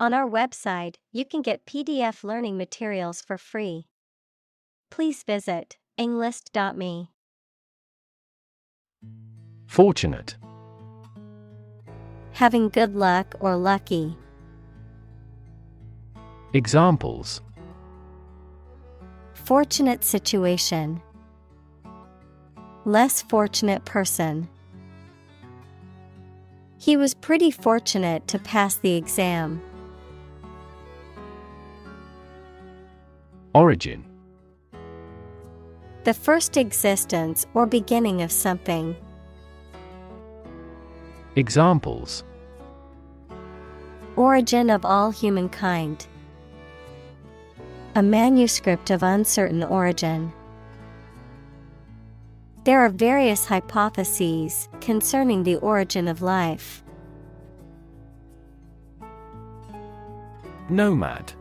On our website, you can get PDF learning materials for free. Please visit englist.me. Fortunate. Having good luck or lucky. Examples: Fortunate situation. Less fortunate person. He was pretty fortunate to pass the exam. Origin. The first existence or beginning of something. Examples: Origin of all humankind. A manuscript of uncertain origin. There are various hypotheses concerning the origin of life. Nomad.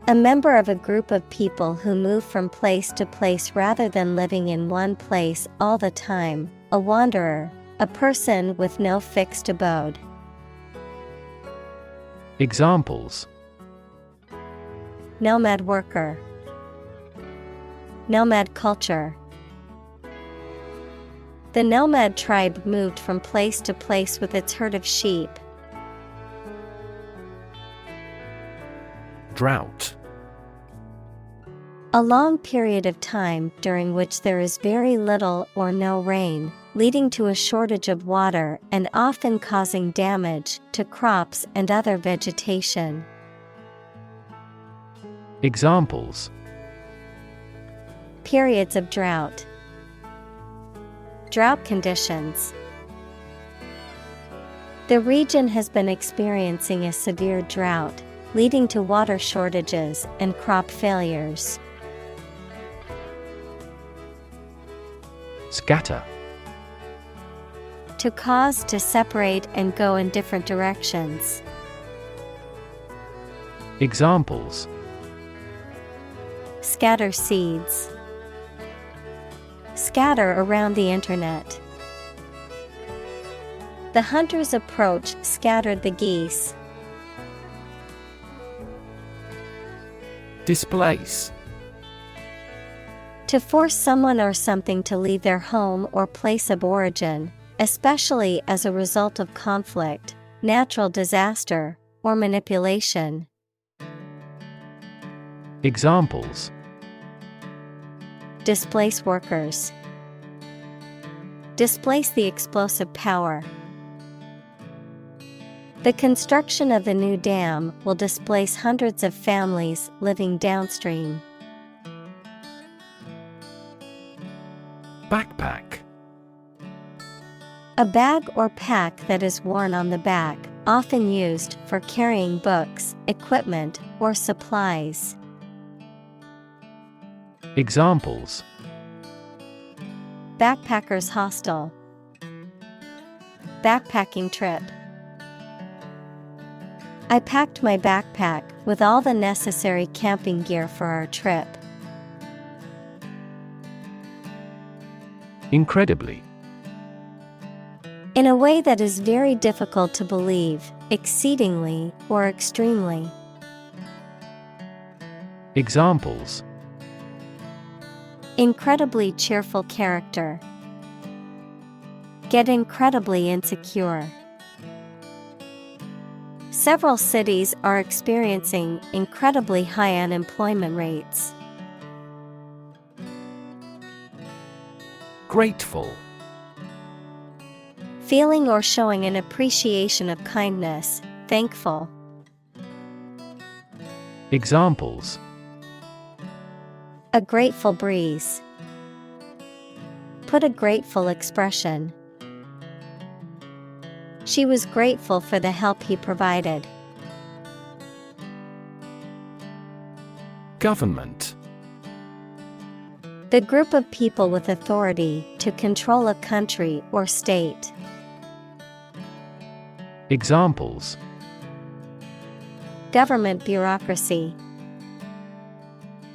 A member of a group of people who move from place to place rather than living in one place all the time. A wanderer, a person with no fixed abode. Examples: Nomad worker. Nomad culture. The nomad tribe moved from place to place with its herd of sheep. Drought. A long period of time during which there is very little or no rain, leading to a shortage of water and often causing damage to crops and other vegetation. Examples: Periods of drought. Drought conditions. The region has been experiencing a severe drought, leading to water shortages and crop failures. Scatter. To cause to separate and go in different directions. Examples: Scatter seeds. Scatter around the internet. The hunter's approach scattered the geese. Displace. To force someone or something to leave their home or place of origin, especially as a result of conflict, natural disaster, or manipulation. Examples: Displace workers. Displace the explosive power. The construction of the new dam will displace hundreds of families living downstream. Backpack. A bag or pack that is worn on the back, often used for carrying books, equipment, or supplies. Examples: Backpackers hostel. Backpacking trip. I packed my backpack with all the necessary camping gear for our trip. Incredibly. In a way that is very difficult to believe, exceedingly, or extremely. Examples: Incredibly cheerful character. Get incredibly insecure. Several cities are experiencing incredibly high unemployment rates. Grateful. Feeling or showing an appreciation of kindness, thankful. Examples: A grateful breeze. Put a grateful expression. She was grateful for the help he provided. Government. The group of people with authority to control a country or state. Examples: Government bureaucracy.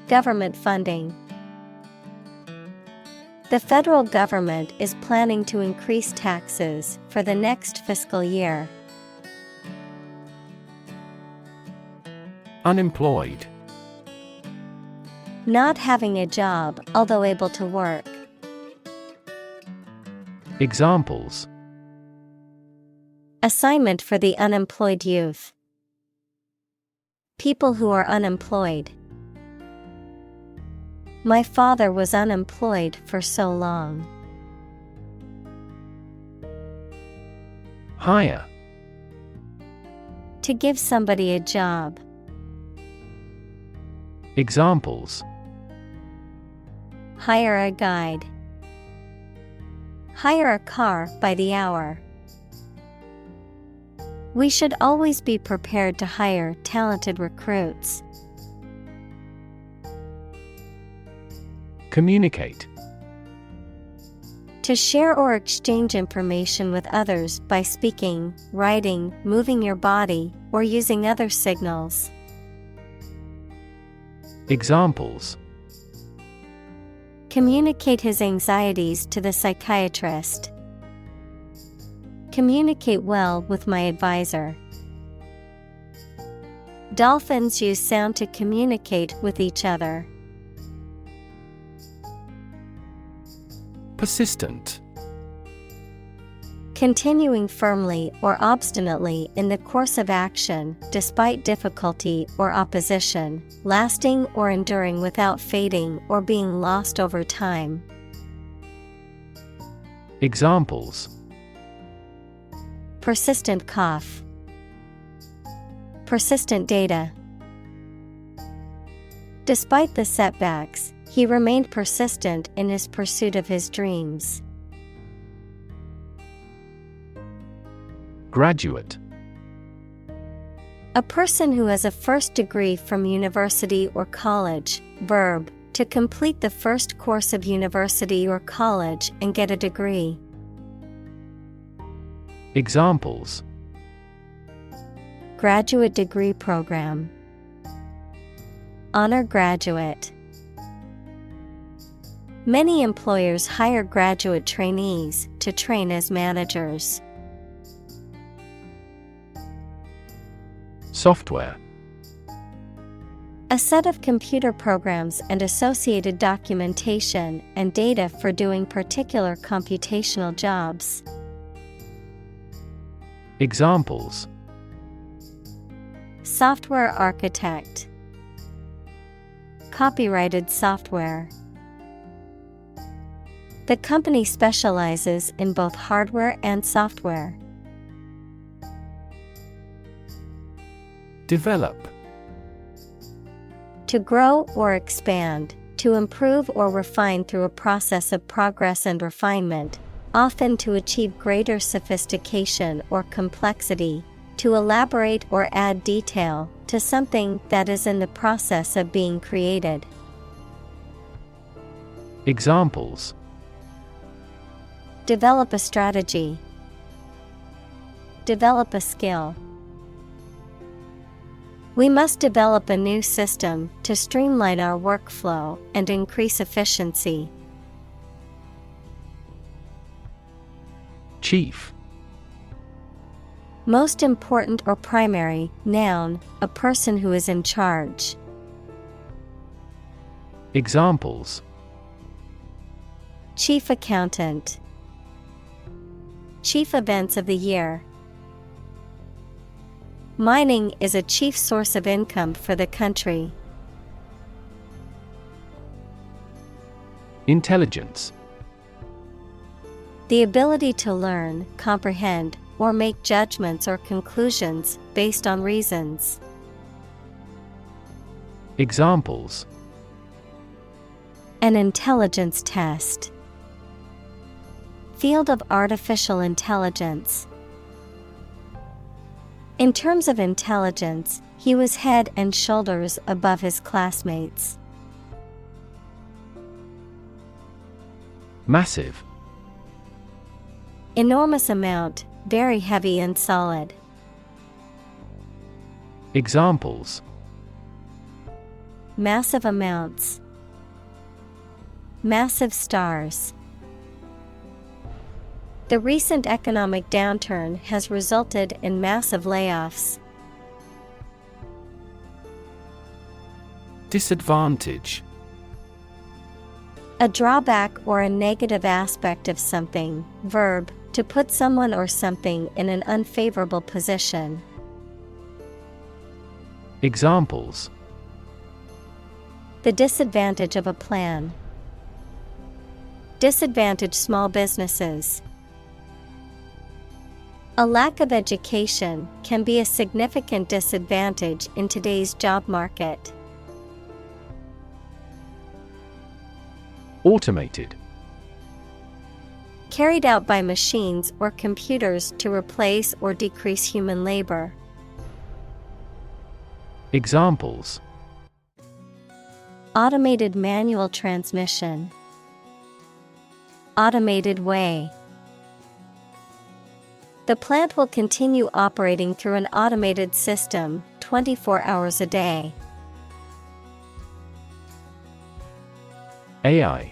Government funding. The federal government is planning to increase taxes for the next fiscal year. Unemployed. Not having a job, although able to work. Examples: Assignment for the unemployed youth. People who are unemployed. My father was unemployed for so long. Hire. To give somebody a job. Examples: Hire a guide. Hire a car by the hour. We should always be prepared to hire talented recruits. Communicate. To share or exchange information with others by speaking, writing, moving your body, or using other signals. Examples: Communicate his anxieties to the psychiatrist. Communicate well with my advisor. Dolphins use sound to communicate with each other. Persistent. Continuing firmly or obstinately in the course of action, despite difficulty or opposition, lasting or enduring without fading or being lost over time. Examples: Persistent cough. Persistent data. Despite the setbacks, he remained persistent in his pursuit of his dreams. Graduate. A person who has a first degree from university or college. Verb, to complete the first course of university or college and get a degree. Examples: Graduate degree program. Honor graduate. Many employers hire graduate trainees to train as managers. Software. A set of computer programs and associated documentation and data for doing particular computational jobs. Examples: Software architect. Copyrighted software. The company specializes in both hardware and software. Develop. To grow or expand, to improve or refine through a process of progress and refinement, often to achieve greater sophistication or complexity, to elaborate or add detail to something that is in the process of being created. Examples: Develop a strategy. Develop a skill. We must develop a new system to streamline our workflow and increase efficiency. Chief. Most important or primary. Noun, a person who is in charge. Examples: Chief accountant. Chief events of the year. Mining is a chief source of income for the country. Intelligence. The ability to learn, comprehend, or make judgments or conclusions based on reasons. Examples: An intelligence test. Field of artificial intelligence. In terms of intelligence, he was head and shoulders above his classmates. Massive. Enormous amount, very heavy and solid. Examples: Massive amounts. Massive stars. The recent economic downturn has resulted in massive layoffs. Disadvantage. A drawback or a negative aspect of something. Verb, to put someone or something in an unfavorable position. Examples. The disadvantage of a plan. Disadvantage small businesses. A lack of education can be a significant disadvantage in today's job market. Automated. Carried out by machines or computers to replace or decrease human labor. Examples. Automated manual transmission. Automated way. The plant will continue operating through an automated system 24 hours a day. AI.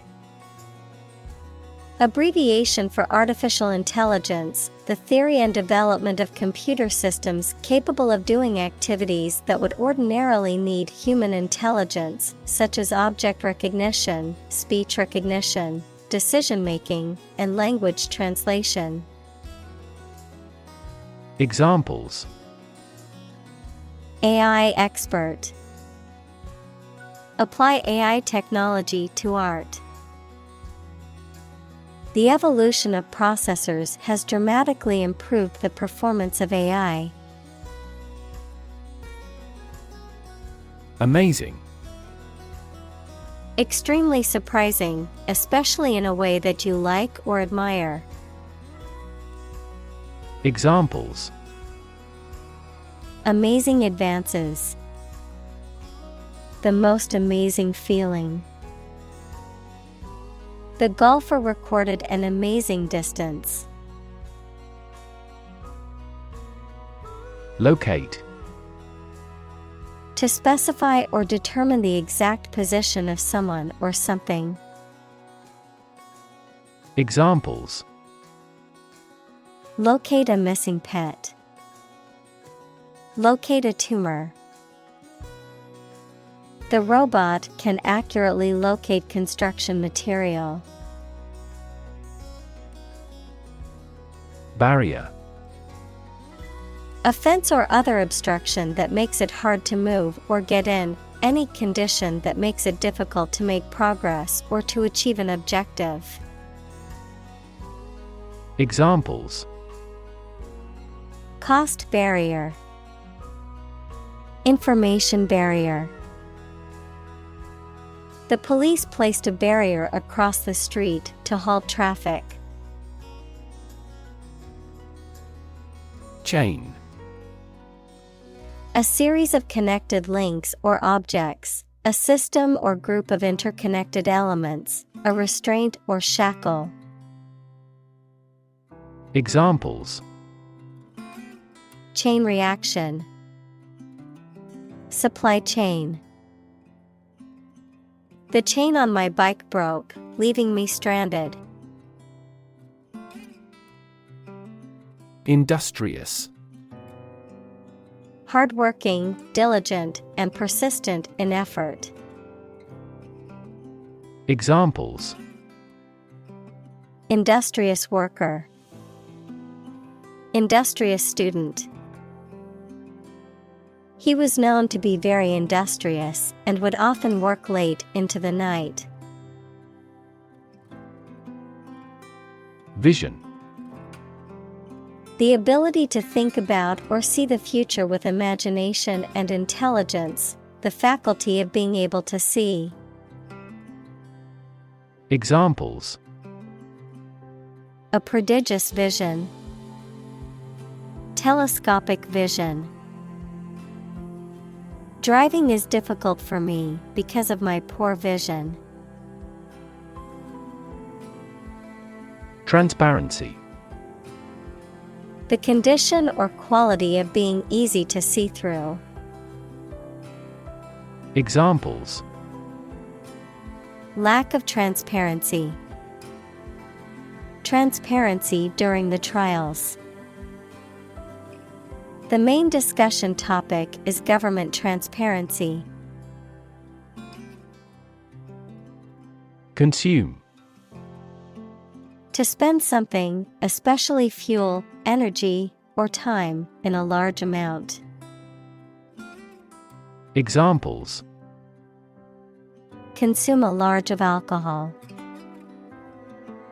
Abbreviation for artificial intelligence, the theory and development of computer systems capable of doing activities that would ordinarily need human intelligence, such as object recognition, speech recognition, decision-making, and language translation. Examples. AI expert. Apply AI technology to art. The evolution of processors has dramatically improved the performance of AI. Amazing. Extremely surprising, especially in a way that you like or admire. Examples. Amazing advances. The most amazing feeling. The golfer recorded an amazing distance. Locate. To specify or determine the exact position of someone or something. Examples. Locate a missing pet. Locate a tumor. The robot can accurately locate construction material. Barrier. A fence or other obstruction that makes it hard to move or get in, any condition that makes it difficult to make progress or to achieve an objective. Examples. Cost barrier. Information barrier. The police placed a barrier across the street to halt traffic. Chain. A series of connected links or objects, a system or group of interconnected elements, a restraint or shackle. Examples. Chain reaction. Supply chain. The chain on my bike broke, leaving me stranded. Industrious. Hardworking, diligent, and persistent in effort. Examples. Industrious worker. Industrious student. He was known to be very industrious and would often work late into the night. Vision. The ability to think about or see the future with imagination and intelligence, the faculty of being able to see. Examples. A prodigious vision. Telescopic vision. Driving is difficult for me because of my poor vision. Transparency. The condition or quality of being easy to see through. Examples. Lack of transparency. Transparency during the trials. The main discussion topic is government transparency. Consume. To spend something, especially fuel, energy, or time, in a large amount. Examples: Consume a large of alcohol.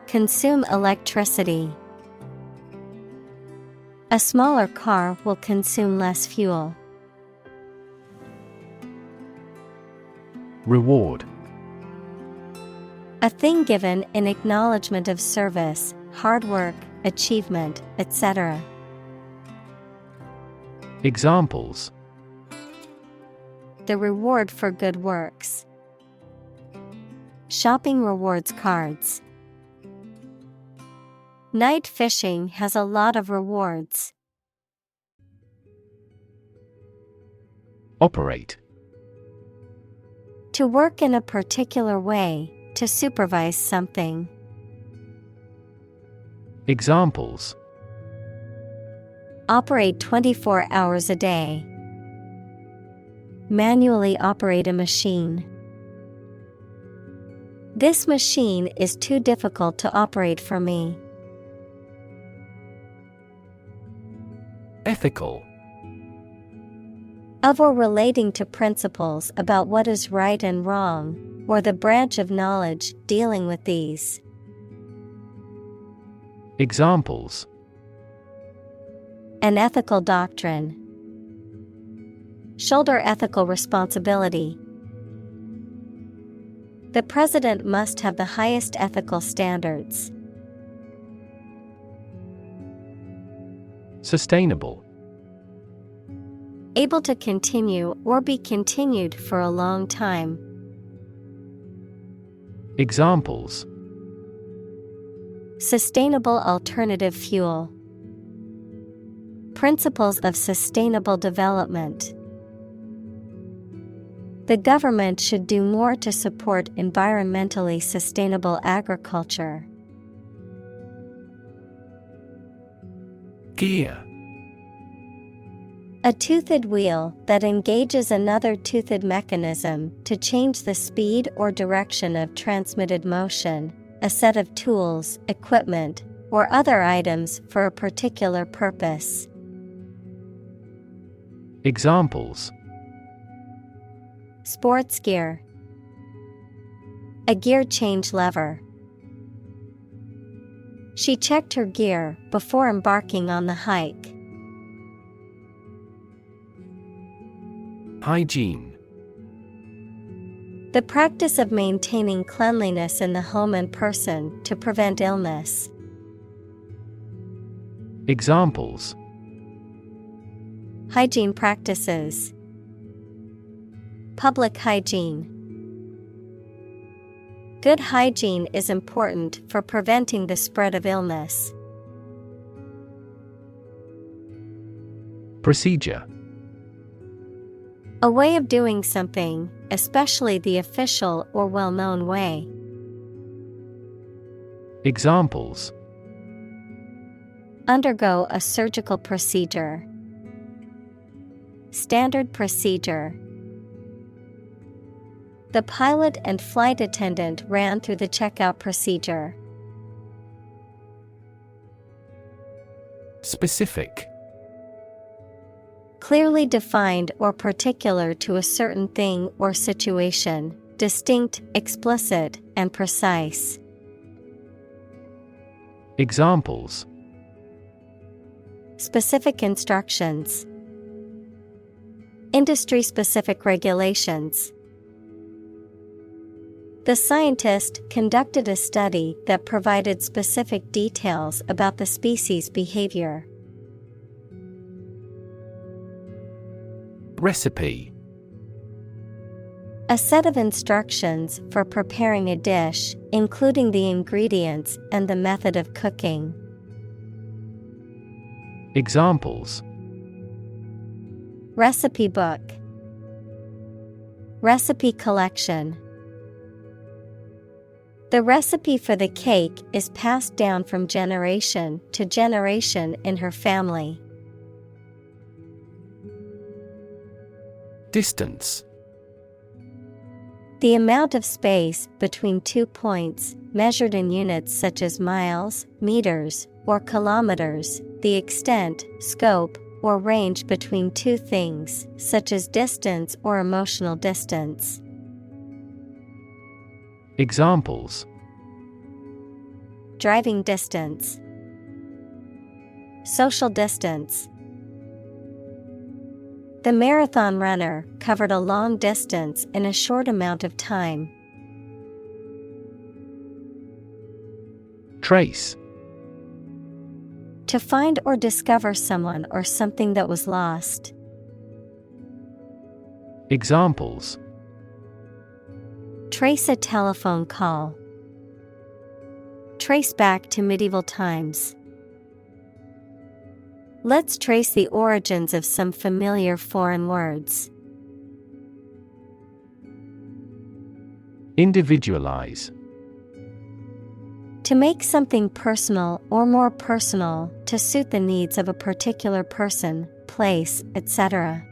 Consume electricity. A smaller car will consume less fuel. Reward. A thing given in acknowledgement of service, hard work, achievement, etc. Examples: The reward for good works. Shopping rewards cards. Night fishing has a lot of rewards. Operate. To work in a particular way, to supervise something. Examples: Operate 24 hours a day. Manually operate a machine. This machine is too difficult to operate for me. Ethical. Of or relating to principles about what is right and wrong, or the branch of knowledge dealing with these. Examples: An ethical doctrine. Shoulder ethical responsibility. The president must have the highest ethical standards. Sustainable. Able to continue or be continued for a long time. Examples: Sustainable alternative fuel. Principles of sustainable development. The government should do more to support environmentally sustainable agriculture. Gear. A toothed wheel that engages another toothed mechanism to change the speed or direction of transmitted motion, a set of tools, equipment, or other items for a particular purpose. Examples: Sports gear. A gear change lever. She checked her gear before embarking on the hike. Hygiene. The practice of maintaining cleanliness in the home and person to prevent illness. Examples: Hygiene practices. Public hygiene. Good hygiene is important for preventing the spread of illness. Procedure. A way of doing something, especially the official or well-known way. Examples: Undergo a surgical procedure. Standard procedure. The pilot and flight attendant ran through the checkout procedure. Specific. Clearly defined or particular to a certain thing or situation, distinct, explicit, and precise. Examples: Specific instructions. Industry-specific regulations. The scientist conducted a study that provided specific details about the species' behavior. Recipe. A set of instructions for preparing a dish, including the ingredients and the method of cooking. Examples: Recipe book. Recipe collection. The recipe for the cake is passed down from generation to generation in her family. Distance. The amount of space between 2 points, measured in units such as miles, meters, or kilometers, the extent, scope, or range between two things, such as distance or emotional distance. Examples: Driving distance, social distance. The marathon runner covered a long distance in a short amount of time. Trace. To find or discover someone or something that was lost. Examples: Trace a telephone call. Trace back to medieval times. Let's trace the origins of some familiar foreign words. Individualize. To make something personal or more personal to suit the needs of a particular person, place, etc.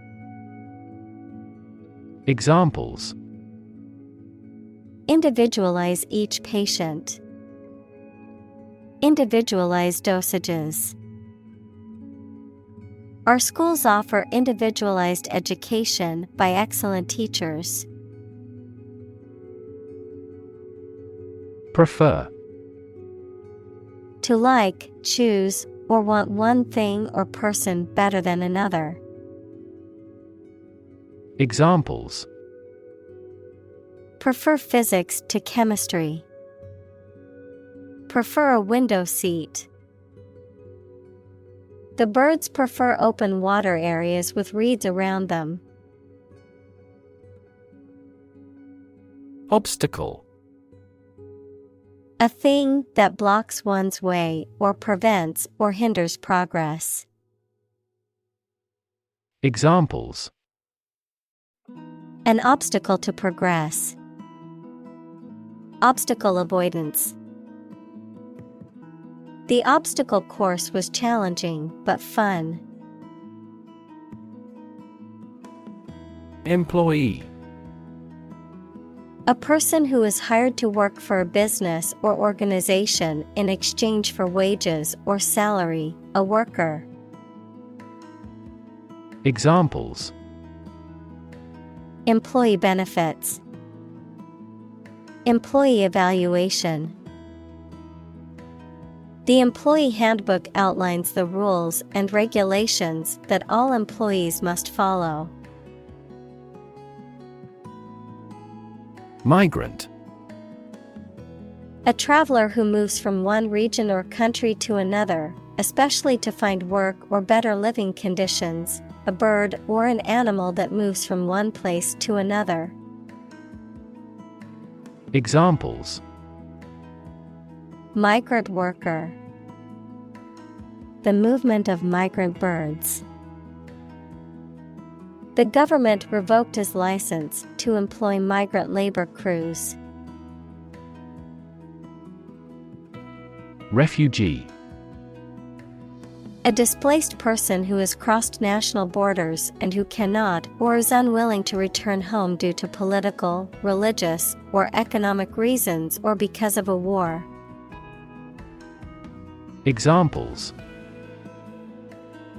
Examples: Individualize each patient. Individualize dosages. Our schools offer individualized education by excellent teachers. Prefer. To like, choose, or want one thing or person better than another. Examples: Prefer physics to chemistry. Prefer a window seat. The birds prefer open water areas with reeds around them. Obstacle. A thing that blocks one's way or prevents or hinders progress. Examples: An obstacle to progress. Obstacle avoidance. The obstacle course was challenging but fun. Employee. A person who is hired to work for a business or organization in exchange for wages or salary, a worker. Examples: Employee benefits. Employee evaluation. The employee handbook outlines the rules and regulations that all employees must follow. Migrant. A traveler who moves from one region or country to another, especially to find work or better living conditions, a bird or an animal that moves from one place to another. Examples: Migrant worker. The movement of migrant birds. The government revoked his license to employ migrant labor crews. Refugee. A displaced person who has crossed national borders and who cannot or is unwilling to return home due to political, religious, or economic reasons or because of a war. Examples: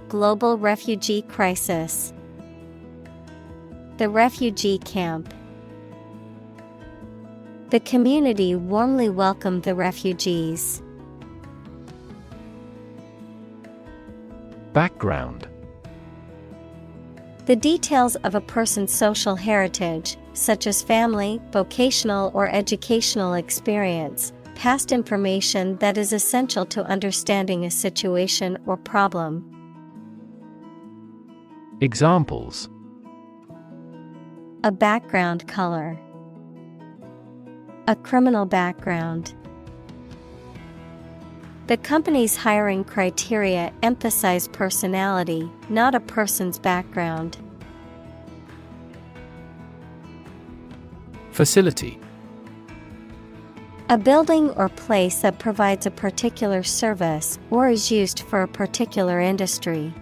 Global refugee crisis. The refugee camp. The community warmly welcomed the refugees. Background. The details of a person's social heritage, such as family, vocational or educational experience, past information that is essential to understanding a situation or problem. Examples: A background color. A criminal background. The company's hiring criteria emphasize personality, not a person's background. Facility. A building or place that provides a particular service or is used for a particular industry.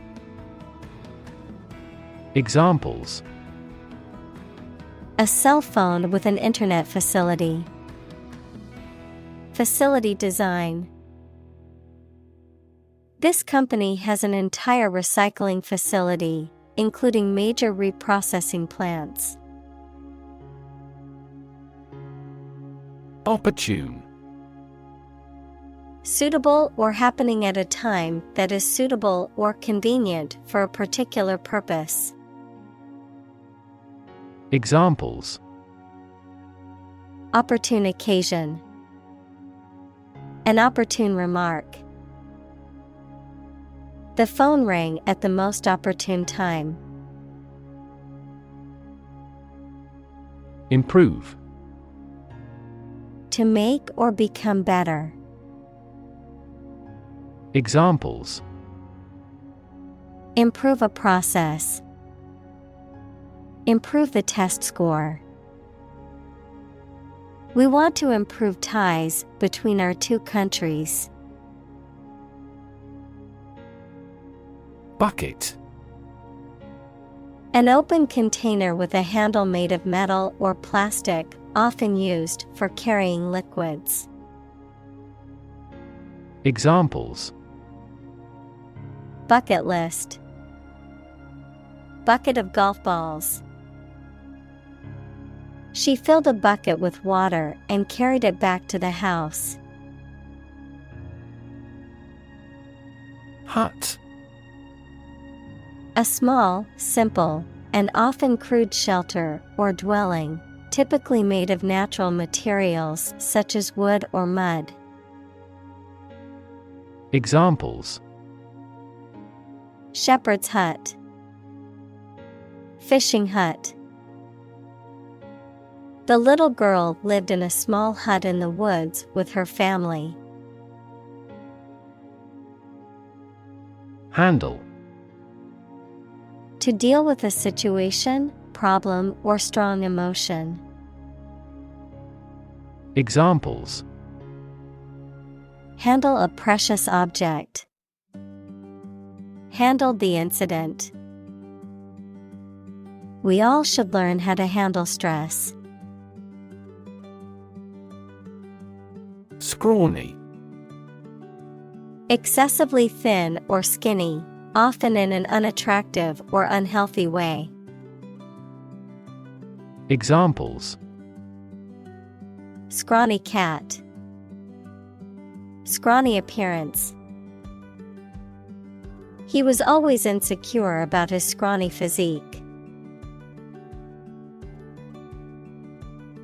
Examples: A cell phone with an internet facility. Facility design. This company has an entire recycling facility, including major reprocessing plants. Opportune. Suitable or happening at a time that is suitable or convenient for a particular purpose. Examples: Opportune occasion. An opportune remark. The phone rang at the most opportune time. Improve. To make or become better. Examples: Improve a process. Improve the test score. We want to improve ties between our two countries. Bucket. An open container with a handle made of metal or plastic, often used for carrying liquids. Examples: Bucket list. Bucket of golf balls. She filled a bucket with water and carried it back to the house. Hut. A small, simple, and often crude shelter or dwelling, typically made of natural materials such as wood or mud. Examples: Shepherd's hut. Fishing hut. The little girl lived in a small hut in the woods with her family. Handle. To deal with a situation, problem, or strong emotion. Examples: Handle a precious object. Handled the incident. We all should learn how to handle stress. Scrawny. Excessively thin or skinny, often in an unattractive or unhealthy way. Examples: Scrawny cat. Scrawny appearance. He was always insecure about his scrawny physique.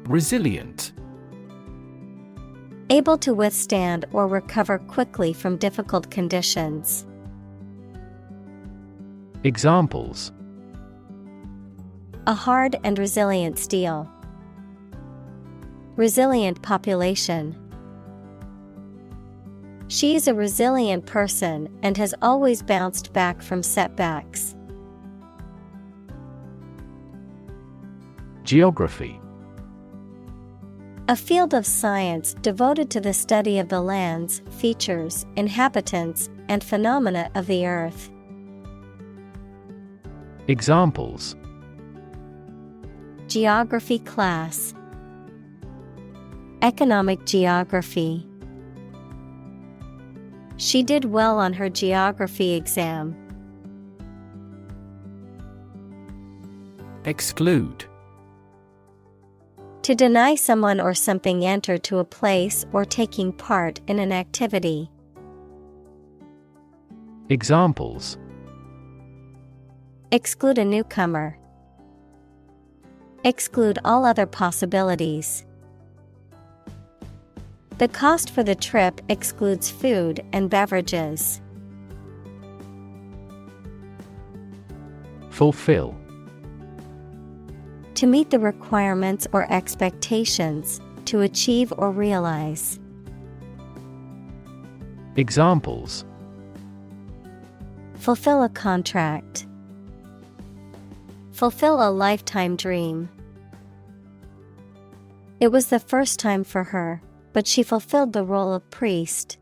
Resilient. Able to withstand or recover quickly from difficult conditions. Examples: A hard and resilient steel. Resilient population. She is a resilient person and has always bounced back from setbacks. Geography. A field of science devoted to the study of the lands, features, inhabitants, and phenomena of the earth. Examples: Geography class. Economic geography. She did well on her geography exam. Exclude. To deny someone or something enter to a place or taking part in an activity. Examples: Exclude a newcomer. Exclude all other possibilities. The cost for the trip excludes food and beverages. Fulfill. To meet the requirements or expectations, to achieve or realize. Examples: Fulfill a contract. Fulfill a lifetime dream. It was the first time for her, but she fulfilled the role of priest.